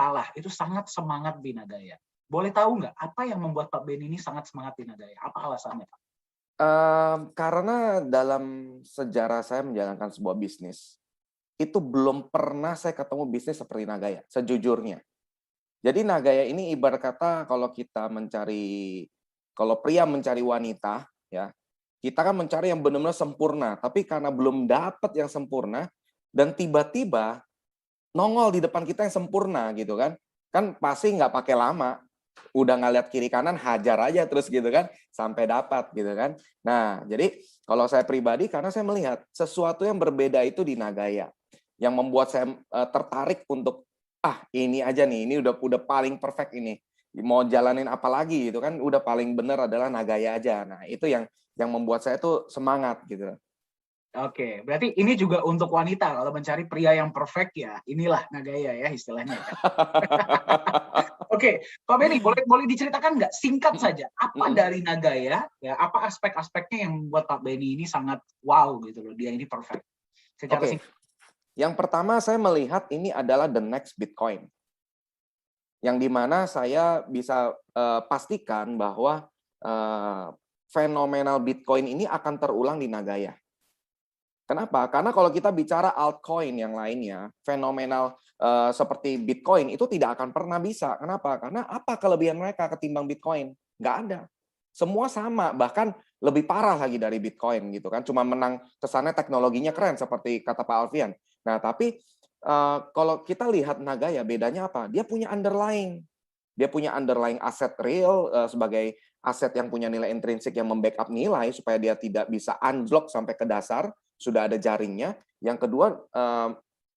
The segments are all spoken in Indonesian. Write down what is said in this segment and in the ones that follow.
kalah itu sangat semangat di Nagaya. Boleh tahu nggak apa yang membuat Pak Benny ini sangat semangat di Nagaya? Apa alasannya, Pak? Karena dalam sejarah saya menjalankan sebuah bisnis, itu belum pernah saya ketemu bisnis seperti Nagaya, sejujurnya. Jadi Nagaya ini ibarat kata kalau pria mencari wanita, ya, kita kan mencari yang benar-benar sempurna, tapi karena belum dapat yang sempurna, dan tiba-tiba nongol di depan kita yang sempurna gitu kan. Kan pasti nggak pakai lama, udah nggak lihat kiri kanan, hajar aja terus gitu kan, sampai dapat gitu kan. Nah, jadi kalau saya pribadi karena saya melihat sesuatu yang berbeda itu di Nagaya, yang membuat saya tertarik untuk ini aja nih, ini udah paling perfect ini. Mau jalanin apa lagi gitu kan, udah paling bener adalah Nagaya aja. Nah, itu yang membuat saya tuh semangat gitu. Oke, berarti ini juga untuk wanita kalau mencari pria yang perfect ya inilah Nagaya ya istilahnya ya. Oke, Pak Benny boleh boleh diceritakan nggak singkat Mhm, saja apa mhm. dari Nagaya ya apa aspek-aspeknya yang membuat Pak Benny ini sangat wow gitu loh dia ini perfect secara Oke, singkat. yang pertama saya melihat ini adalah the next Bitcoin. Yang di mana saya bisa, pastikan bahwa, eee, fenomenal Bitcoin ini akan terulang di Nagaya. Kenapa? Karena kalau kita bicara altcoin yang lainnya, fenomenal, seperti Bitcoin itu tidak akan pernah bisa. Kenapa? Karena apa kelebihan mereka ketimbang Bitcoin? Nggak ada. Semua sama, bahkan lebih parah lagi dari Bitcoin gitu kan, cuma menang kesannya teknologinya keren seperti kata Pak Alfian. Nah, tapi, kalau kita lihat Nagaya bedanya apa? Dia punya underlying aset real, sebagai aset yang punya nilai intrinsik yang membackup nilai supaya dia tidak bisa unblock sampai ke dasar, sudah ada jaringnya. Yang kedua,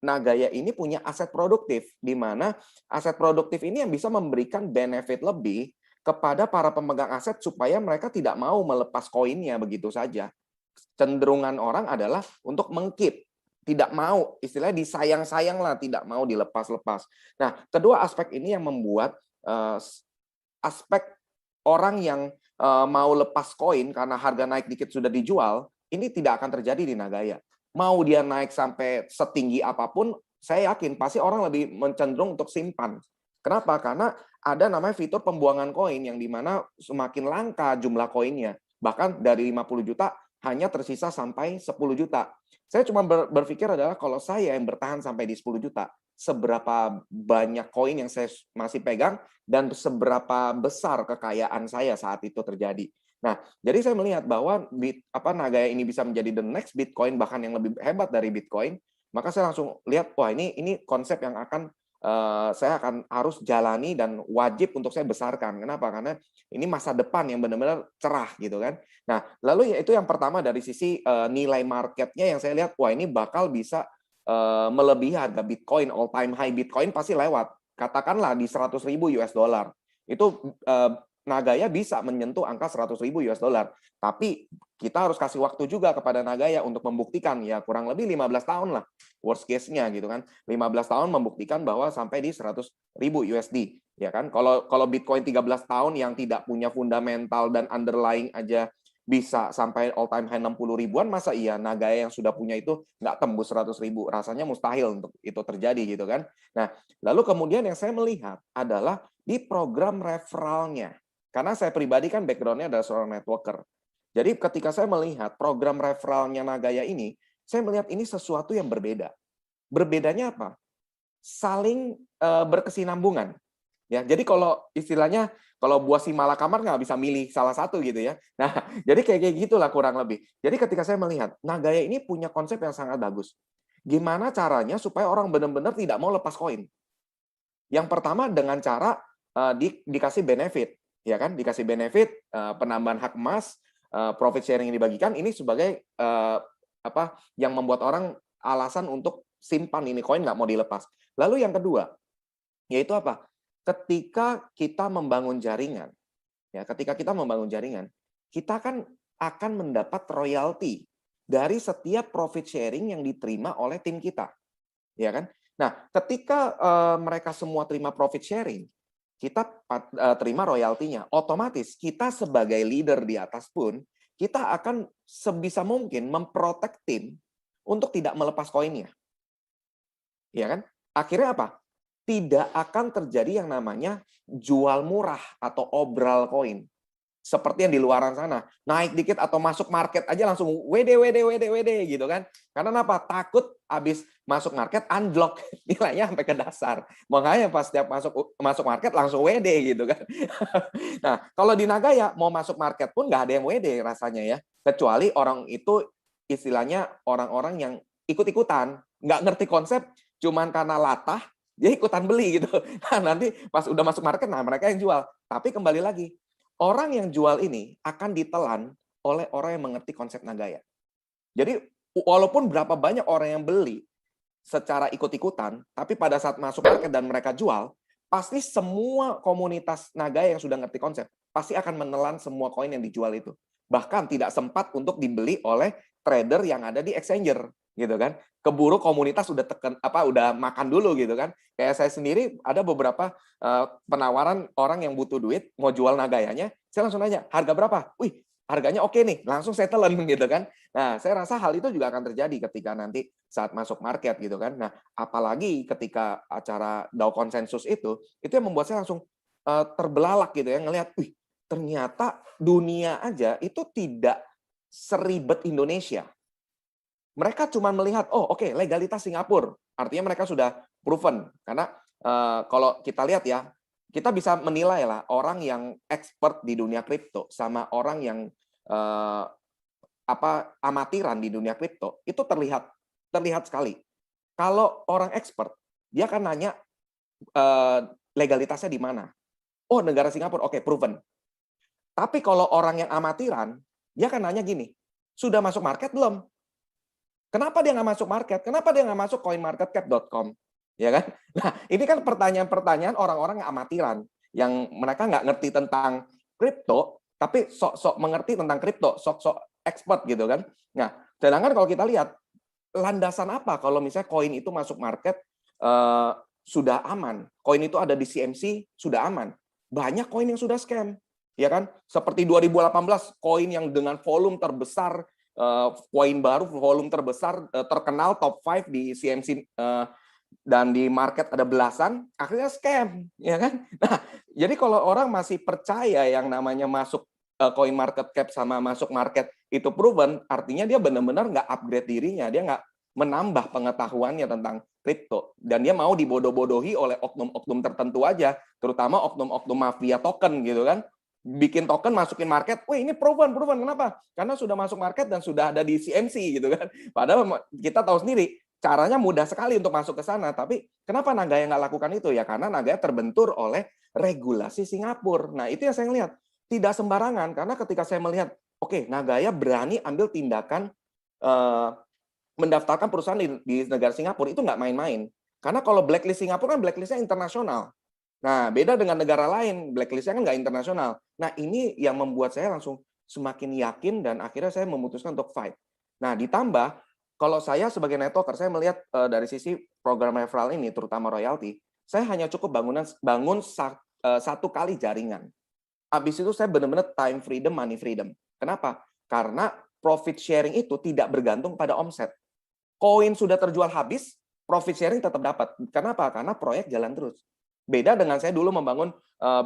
Nagaya ini punya aset produktif, di mana aset produktif ini yang bisa memberikan benefit lebih kepada para pemegang aset supaya mereka tidak mau melepas koinnya begitu saja. Cenderungan orang adalah untuk meng-keep, tidak mau, istilahnya disayang-sayang lah, tidak mau dilepas-lepas. Nah, kedua aspek ini yang membuat, aspek orang yang, mau lepas koin karena harga naik dikit sudah dijual, ini tidak akan terjadi di Nagaya. Mau dia naik sampai setinggi apapun, saya yakin pasti orang lebih cenderung untuk simpan. Kenapa? Karena ada namanya fitur pembuangan koin yang di mana semakin langka jumlah koinnya. Bahkan dari 50 juta hanya tersisa sampai 10 juta. Saya cuma berpikir adalah kalau saya yang bertahan sampai di 10 juta, seberapa banyak koin yang saya masih pegang dan seberapa besar kekayaan saya saat itu terjadi. Nah, jadi saya melihat bahwa Nagaya ini bisa menjadi the next Bitcoin, bahkan yang lebih hebat dari Bitcoin, maka saya langsung lihat, wah ini konsep yang saya akan harus jalani dan wajib untuk saya besarkan. Kenapa? Karena ini masa depan yang benar-benar cerah gitu kan. Nah, lalu ya itu yang pertama dari sisi nilai marketnya yang saya lihat, wah ini bakal bisa melebihi harga Bitcoin, all time high Bitcoin pasti lewat. Katakanlah di 100.000 US dollar. Itu Nagaya bisa menyentuh angka 100.000 US dollar. Tapi kita harus kasih waktu juga kepada Nagaya untuk membuktikan, ya kurang lebih 15 tahun lah worst case-nya gitu kan. 15 tahun membuktikan bahwa sampai di 100.000 USD, ya kan. Kalau Bitcoin 13 tahun yang tidak punya fundamental dan underlying aja bisa sampai all time high 60 ribuan, masa iya Nagaya yang sudah punya itu nggak tembus 100.000? Rasanya mustahil untuk itu terjadi gitu kan. Nah, lalu kemudian yang saya melihat adalah di program referralnya. Karena saya pribadi kan background-nya adalah seorang networker. Jadi ketika saya melihat program referralnya Nagaya ini, saya melihat ini sesuatu yang berbeda. Berbedanya apa? Saling berkesinambungan. Ya, jadi kalau istilahnya kalau buah si malakama nggak bisa milih salah satu gitu ya. Nah, jadi kayak gitulah kurang lebih. Jadi ketika saya melihat Nagaya ini punya konsep yang sangat bagus. Gimana caranya supaya orang benar-benar tidak mau lepas koin? Yang pertama dengan cara dikasih benefit, ya kan? Dikasih benefit, penambahan hak emas, profit sharing yang dibagikan ini sebagai yang membuat orang alasan untuk simpan ini koin nggak mau dilepas. Lalu yang kedua, yaitu apa? Ketika kita membangun jaringan, ya, ketika kita membangun jaringan, kita kan akan mendapat royalti dari setiap profit sharing yang diterima oleh tim kita, ya kan? Nah, ketika mereka semua terima profit sharing, kita terima royaltinya. Otomatis kita sebagai leader di atas pun, kita akan sebisa mungkin memprotek tim untuk tidak melepas koinnya, ya kan? Akhirnya apa? tidak akan terjadi yang namanya jual murah atau obral koin. Seperti yang di luaran sana, naik dikit atau masuk market aja langsung WD, WD, WD, WD gitu kan. Karena apa? Takut habis masuk market unlock nilainya sampai ke dasar. Makanya pas setiap masuk market langsung WD gitu kan. Nah, kalau di Nagaya mau masuk market pun nggak ada yang WD rasanya ya. Kecuali orang itu istilahnya orang-orang yang ikut-ikutan, nggak ngerti konsep, cuman karena latah dia ikutan beli gitu. Nah, nanti pas udah masuk market, nah mereka yang jual. Tapi kembali lagi, orang yang jual ini akan ditelan oleh orang yang mengerti konsep Nagaya. Jadi walaupun berapa banyak orang yang beli secara ikut-ikutan, tapi pada saat masuk market dan mereka jual, pasti semua komunitas Nagaya yang sudah ngerti konsep pasti akan menelan semua koin yang dijual itu. Bahkan tidak sempat untuk dibeli oleh trader yang ada di exchanger, gitu kan. Keburu komunitas udah udah makan dulu gitu kan. Kayak saya sendiri ada beberapa penawaran orang yang butuh duit mau jual Nagayanya, saya langsung nanya, "Harga berapa?" "Wih, harganya oke nih." Langsung saya telan gitu kan. Nah, saya rasa hal itu juga akan terjadi ketika nanti saat masuk market gitu kan. Nah, apalagi ketika acara DAO konsensus itu yang membuat saya langsung terbelalak gitu ya ngelihat, wih, ternyata dunia aja itu tidak seribet Indonesia. Mereka cuma melihat, oh oke, legalitas Singapura. Artinya mereka sudah proven. Karena kalau kita lihat ya, kita bisa menilai lah orang yang expert di dunia kripto sama orang yang eh, amatiran di dunia kripto itu terlihat sekali. Kalau orang expert, dia akan nanya legalitasnya di mana. Oh, negara Singapura, oke, proven. Tapi kalau orang yang amatiran, dia akan nanya gini, sudah masuk market belum? Kenapa dia nggak masuk market? Kenapa dia nggak masuk coinmarketcap.com? Ya kan? Nah, ini kan pertanyaan-pertanyaan orang-orang yang amatiran, yang mereka nggak ngerti tentang kripto, tapi sok-sok mengerti tentang kripto, sok-sok expert gitu kan. Nah, sedangkan kalau kita lihat, landasan apa kalau misalnya koin itu masuk market sudah aman, koin itu ada di CMC sudah aman. Banyak koin yang sudah scam, ya kan? Seperti 2018 koin yang dengan volume terbesar, koin baru volume terbesar, terkenal top 5 di CMC dan di market ada belasan, akhirnya scam, ya kan? Nah, jadi kalau orang masih percaya yang namanya masuk coin market cap sama masuk market itu proven, artinya dia benar-benar nggak upgrade dirinya, dia nggak menambah pengetahuannya tentang kripto, dan dia mau dibodoh-bodohi oleh oknum-oknum tertentu aja, terutama oknum-oknum mafia token gitu kan, bikin token masukin market, wih ini proven, kenapa? Karena sudah masuk market dan sudah ada di CMC gitu kan, padahal kita tahu sendiri caranya mudah sekali untuk masuk ke sana, tapi kenapa Nagaya nggak lakukan itu? Ya karena Nagaya terbentur oleh regulasi Singapura. Nah itu yang saya lihat, tidak sembarangan, karena ketika saya melihat, oke, Nagaya berani ambil tindakan mendaftarkan perusahaan di negara Singapura, itu nggak main-main. Karena kalau blacklist Singapura kan blacklistnya internasional. Nah, beda dengan negara lain, blacklistnya kan nggak internasional. Nah, ini yang membuat saya langsung semakin yakin dan akhirnya saya memutuskan untuk fight. Nah, ditambah, kalau saya sebagai networker, saya melihat dari sisi program referral ini, terutama royalty, saya hanya cukup bangun satu kali jaringan. Habis itu saya benar-benar time freedom, money freedom. Kenapa? Karena profit sharing itu tidak bergantung pada omset. Koin sudah terjual habis, profit sharing tetap dapat. Kenapa? Karena proyek jalan terus. Beda dengan saya dulu membangun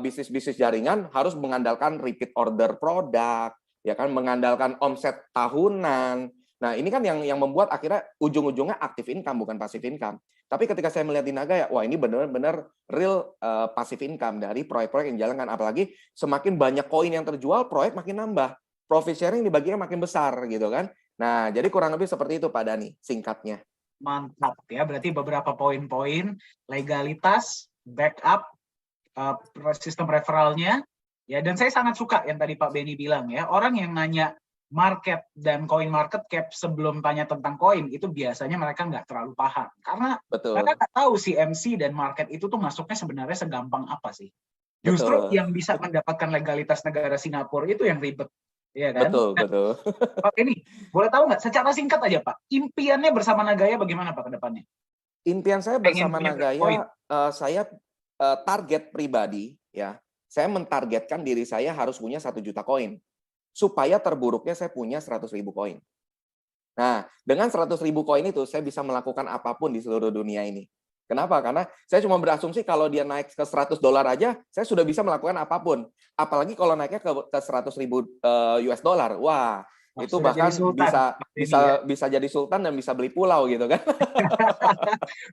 bisnis-bisnis jaringan, harus mengandalkan repeat order produk, ya kan, mengandalkan omset tahunan. Nah, ini kan yang membuat akhirnya ujung-ujungnya active income bukan passive income. Tapi ketika saya melihat di Nagaya, wah ini benar-benar real passive income dari proyek-proyek yang dijalankan. Apalagi semakin banyak koin yang terjual, proyek makin nambah. Profit sharing dibaginya makin besar gitu kan. Nah, jadi kurang lebih seperti itu Pak Dani, singkatnya. Mantap ya, berarti beberapa poin-poin, legalitas, backup, sistem referralnya, ya. Dan saya sangat suka yang tadi Pak Benny bilang ya, orang yang nanya market dan coin market cap sebelum tanya tentang koin itu biasanya mereka nggak terlalu paham, karena mereka nggak tahu CMC dan market itu tuh masuknya sebenarnya segampang apa sih. Justru yang bisa mendapatkan legalitas negara Singapura itu yang ribet, ya kan? Betul. Pak Benny, boleh tahu nggak secara singkat aja Pak, impiannya bersama Nagaya bagaimana Pak ke depannya? Impian saya bersama Nagaya, saya target pribadi ya, saya mentargetkan diri saya harus punya 1 juta koin. Supaya terburuknya saya punya 100.000 koin. Nah, dengan 100.000 koin itu saya bisa melakukan apapun di seluruh dunia ini. Kenapa? Karena saya cuma berasumsi kalau dia naik ke $100 aja, saya sudah bisa melakukan apapun. Apalagi kalau naiknya ke 100.000 US dollar. Wah, Wah, itu sudah jadi bahkan sultan bisa Pak Beni ya. bisa bisa jadi sultan dan bisa beli pulau gitu kan.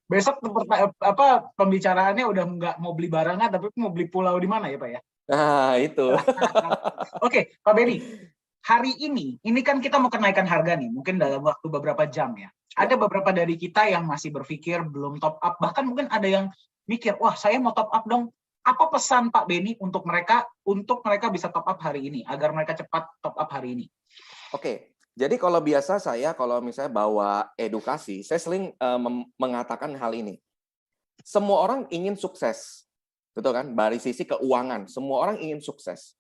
Besok pembicaraannya udah nggak mau beli barangan, tapi mau beli pulau di mana ya Pak ya? Nah, itu. Oke, Pak Beni, hari ini kan kita mau kenaikan harga nih, mungkin dalam waktu beberapa jam ya. Ya. Ada beberapa dari kita yang masih berpikir belum top up, bahkan mungkin ada yang mikir, wah saya mau top up dong. Apa pesan Pak Beni untuk mereka bisa top up hari ini, agar mereka cepat top up hari ini? Oke, jadi kalau biasa kalau misalnya bawa edukasi, saya sering mengatakan hal ini. Semua orang ingin sukses, betul kan? Dari sisi keuangan, semua orang ingin sukses.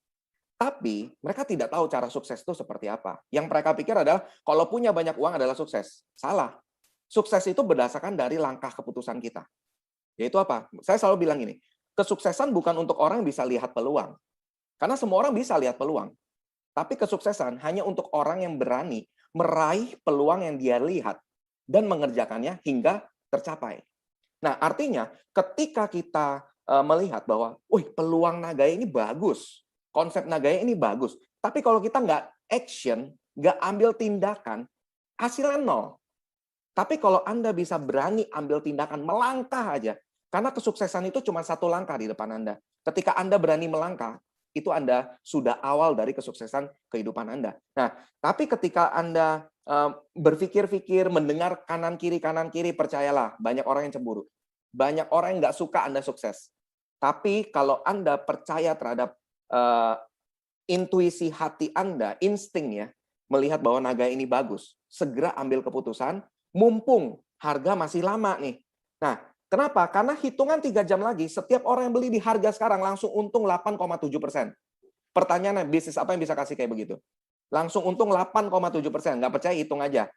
Tapi mereka tidak tahu cara sukses itu seperti apa. Yang mereka pikir adalah kalau punya banyak uang adalah sukses. Salah. Sukses itu berdasarkan dari langkah keputusan kita. Yaitu apa? Saya selalu bilang ini, kesuksesan bukan untuk orang yang bisa lihat peluang. Karena semua orang bisa lihat peluang. Tapi kesuksesan hanya untuk orang yang berani meraih peluang yang dia lihat dan mengerjakannya hingga tercapai. Nah, artinya ketika kita melihat bahwa, wih, peluang Nagaya ini bagus, konsep Nagaya ini bagus, tapi kalau kita nggak action, nggak ambil tindakan, hasilnya nol. Tapi kalau Anda bisa berani ambil tindakan, melangkah aja, karena kesuksesan itu cuma satu langkah di depan Anda. Ketika Anda berani melangkah, itu Anda sudah awal dari kesuksesan kehidupan Anda. Nah, tapi ketika Anda berpikir-pikir, mendengar kanan kiri, percayalah, banyak orang yang cemburu. Banyak orang yang nggak suka Anda sukses. Tapi kalau Anda percaya terhadap intuisi hati Anda, insting ya, melihat bahwa Nagaya ini bagus, segera ambil keputusan, mumpung harga masih lama nih. Nah, kenapa? Karena hitungan 3 jam lagi, setiap orang yang beli di harga sekarang langsung untung 8,7%. Pertanyaannya, bisnis apa yang bisa kasih kayak begitu? Langsung untung 8,7%. Nggak percaya, hitung aja.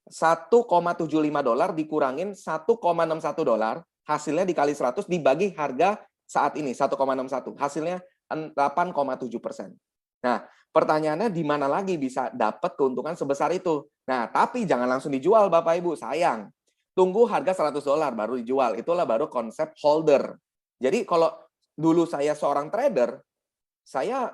$1,75 dikurangin $1,61, hasilnya dikali 100 dibagi harga saat ini, 1,61. Hasilnya 8,7%. Nah, pertanyaannya di mana lagi bisa dapat keuntungan sebesar itu? Nah, tapi jangan langsung dijual Bapak Ibu, sayang. Tunggu harga $100 baru dijual. Itulah baru konsep holder. Jadi kalau dulu saya seorang trader, saya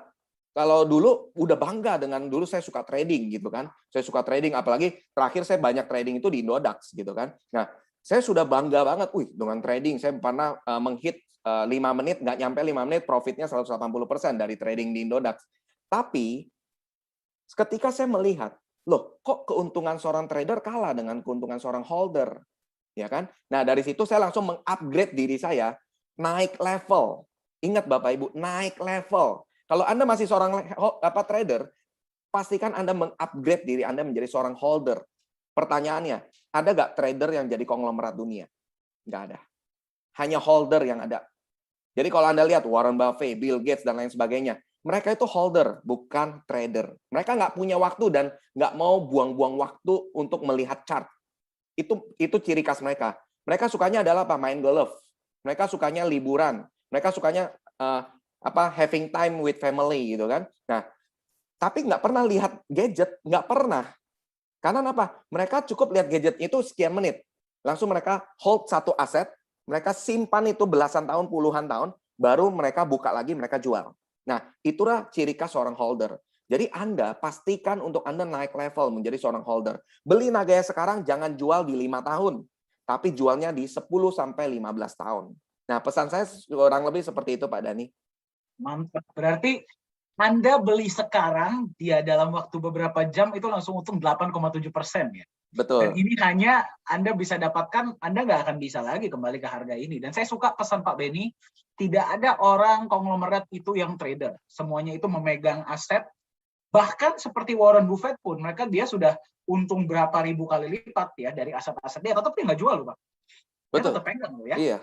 kalau dulu udah bangga dengan dulu saya suka trading gitu kan. Saya suka trading, apalagi terakhir saya banyak trading itu di Indodax gitu kan. Nah, saya sudah bangga banget, dengan trading saya pernah menghit 5 menit, nggak nyampe 5 menit, profitnya 180% dari trading di Indodax. Tapi ketika saya melihat, loh kok keuntungan seorang trader kalah dengan keuntungan seorang holder, ya kan? Nah dari situ saya langsung mengupgrade diri saya, naik level. Ingat Bapak Ibu, naik level. Kalau Anda masih seorang trader, pastikan Anda mengupgrade diri Anda menjadi seorang holder. Pertanyaannya, ada nggak trader yang jadi konglomerat dunia? Nggak ada. Hanya holder yang ada. Jadi kalau Anda lihat Warren Buffett, Bill Gates, dan lain sebagainya, mereka itu holder, bukan trader. Mereka nggak punya waktu dan nggak mau buang-buang waktu untuk melihat chart. Itu ciri khas mereka. Mereka sukanya adalah apa? Main golf. Mereka sukanya liburan. Mereka sukanya having time with family gitu kan. Nah, tapi nggak pernah lihat gadget, nggak pernah. Karena apa? Mereka cukup lihat gadget itu sekian menit. Langsung mereka hold satu aset, mereka simpan itu belasan tahun, puluhan tahun, baru mereka buka lagi, mereka jual. Nah, itulah ciri khas seorang holder. Jadi Anda pastikan untuk Anda naik level menjadi seorang holder. Beli Nagaya sekarang jangan jual di 5 tahun, tapi jualnya di 10 sampai 15 tahun. Nah, pesan saya kurang lebih seperti itu Pak Dhani. Mantap. Berarti Anda beli sekarang, dia dalam waktu beberapa jam itu langsung untung 8,7% ya. Betul. Dan ini hanya Anda bisa dapatkan, Anda nggak akan bisa lagi kembali ke harga ini. Dan saya suka pesan Pak Beni, tidak ada orang konglomerat itu yang trader. Semuanya itu memegang aset. Bahkan seperti Warren Buffett pun, dia sudah untung berapa ribu kali lipat ya dari aset-aset dia, tetap dia nggak jual loh Pak. Dia Betul. tetap pegang loh ya. Iya.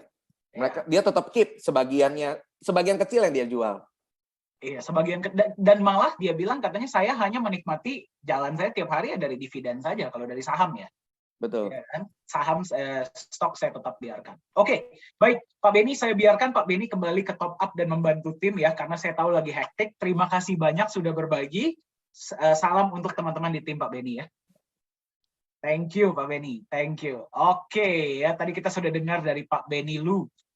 Dia tetap keep sebagian kecil yang dia jual. Iya, dan malah dia bilang katanya saya hanya menikmati jalan saya tiap hari ya dari dividen saja kalau dari saham ya. Betul. Ya kan? Saham stok saya tetap biarkan. Oke, baik Pak Beni, saya biarkan Pak Beni kembali ke top up dan membantu tim ya karena saya tahu lagi hektik. Terima kasih banyak sudah berbagi. Salam untuk teman-teman di tim Pak Beni ya. Thank you Pak Benny, thank you. Oke ya, tadi kita sudah dengar dari Pak Benny Lu